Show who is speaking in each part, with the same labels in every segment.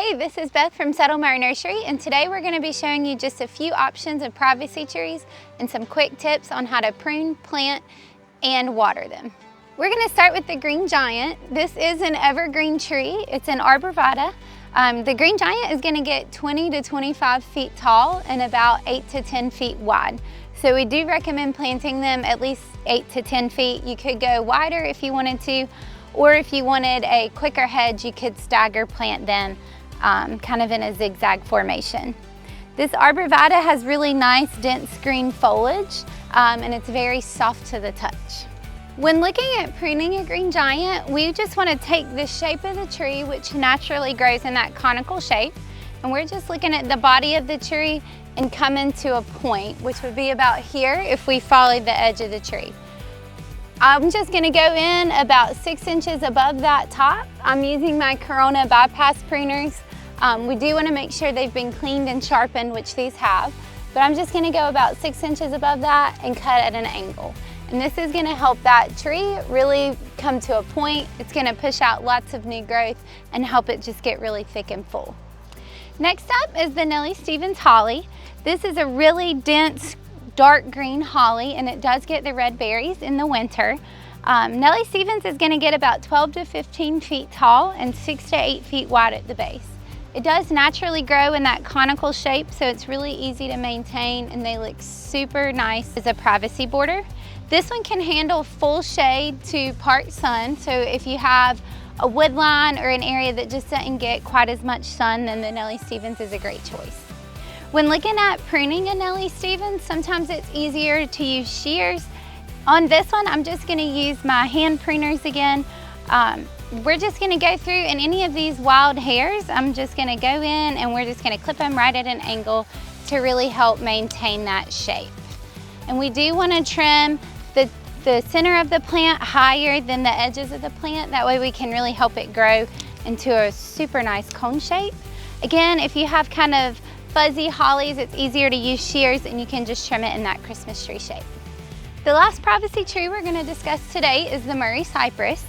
Speaker 1: Hey, this is Beth from Murray Nursery, and today we're going to be showing you just a few options of privacy trees and some quick tips on how to prune, plant, and water them. We're going to start with the green giant. This is an evergreen tree. It's an arborvitae. The green giant is going to get 20 to 25 feet tall and about 8 to 10 feet wide. So we do recommend planting them at least 8 to 10 feet. You could go wider if you wanted to, or if you wanted a quicker hedge, you could stagger plant them kind of in a zigzag formation. This arborvitae has really nice dense green foliage and it's very soft to the touch. When looking at pruning a green giant, we just want to take the shape of the tree, which naturally grows in that conical shape, and we're just looking at the body of the tree and coming to a point, which would be about here if we followed the edge of the tree. I'm just going to go in about 6 inches above that top. I'm using my Corona bypass pruners. We do want to make sure they've been cleaned and sharpened, which these have, but I'm just going to go about 6 inches above that and cut at an angle. And this is going to help that tree really come to a point. It's going to push out lots of new growth and help it just get really thick and full. Next up is the Nellie Stevens Hollie. This is a really dense dark green holly, and it does get the red berries in the winter. Nellie Stevens is going to get about 12 to 15 feet tall and 6 to 8 feet wide at the base. It does naturally grow in that conical shape, so it's really easy to maintain, and they look super nice as a privacy border. This one can handle full shade to part sun, so if you have a wood line or an area that just doesn't get quite as much sun, then the Nellie Stevens is a great choice. When looking at pruning a Nellie Stevens, sometimes it's easier to use shears. On this one, I'm just going to use my hand pruners again. We're just going to go through, and any of these wild hairs, I'm just going to go in and we're just going to clip them right at an angle to really help maintain that shape. And we do want to trim the center of the plant higher than the edges of the plant. That way we can really help it grow into a super nice cone shape. Again, if you have kind of fuzzy hollies, it's easier to use shears and you can just trim it in that Christmas tree shape. The last privacy tree we're going to discuss today is the Murray Cypress.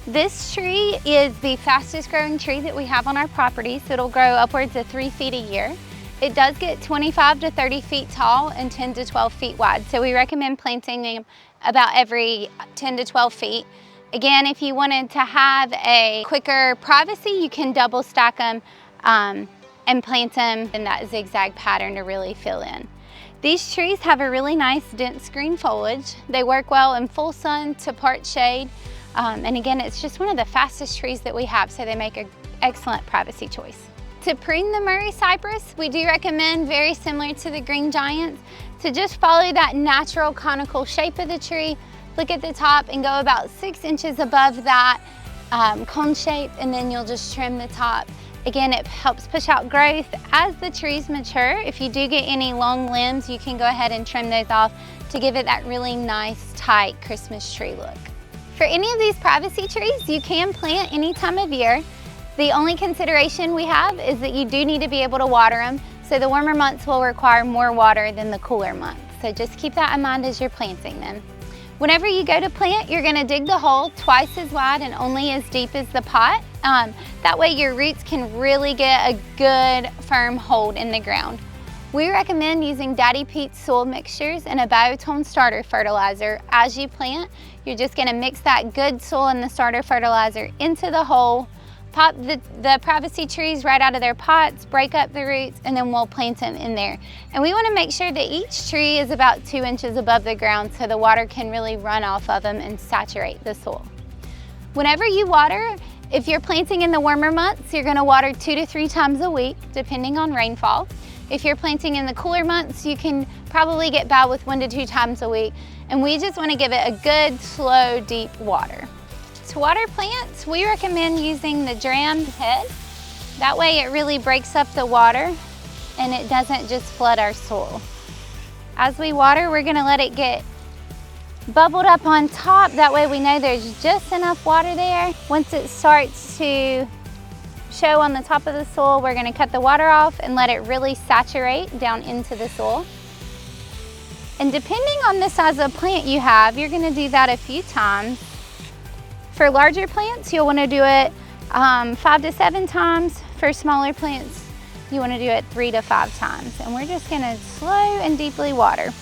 Speaker 1: This tree is the fastest growing tree that we have on our property, so it'll grow upwards of 3 feet a year. It does get 25 to 30 feet tall and 10 to 12 feet wide, so we recommend planting them about every 10 to 12 feet. Again, if you wanted to have a quicker privacy, you can double stack them and plant them in that zigzag pattern to really fill in. These trees have a really nice dense green foliage. They work well in full sun to part shade. And again, it's just one of the fastest trees that we have, so they make an excellent privacy choice. To prune the Murray Cypress, we do recommend, very similar to the green giants, to just follow that natural conical shape of the tree, look at the top and go about 6 inches above that cone shape, and then you'll just trim the top. Again, it helps push out growth as the trees mature. If you do get any long limbs, you can go ahead and trim those off to give it that really nice, tight Christmas tree look. For any of these privacy trees, you can plant any time of year. The only consideration we have is that you do need to be able to water them, so the warmer months will require more water than the cooler months. So just keep that in mind as you're planting them. Whenever you go to plant, you're going to dig the hole twice as wide and only as deep as the pot. That way your roots can really get a good firm hold in the ground. We recommend using Daddy Pete's soil mixtures and a biotone starter fertilizer as you plant. You're just going to mix that good soil and the starter fertilizer into the hole, pop the privacy trees right out of their pots, break up the roots, and then we'll plant them in there. And we want to make sure that each tree is about 2 inches above the ground so the water can really run off of them and saturate the soil. Whenever you water, if you're planting in the warmer months, you're going to water 2 to 3 times a week, depending on rainfall. If you're planting in the cooler months, you can probably get by with 1 to 2 times a week. And we just want to give it a good, slow, deep water. To water plants, we recommend using the dram head. That way it really breaks up the water and it doesn't just flood our soil. As we water, we're going to let it get bubbled up on top. That way we know there's just enough water there. Once it starts to show on the top of the soil, we're going to cut the water off and let it really saturate down into the soil. And depending on the size of plant you have, you're going to do that a few times. For larger plants, you'll want to do it 5 to 7 times. For smaller plants, you want to do it 3 to 5 times. And we're just going to slow and deeply water.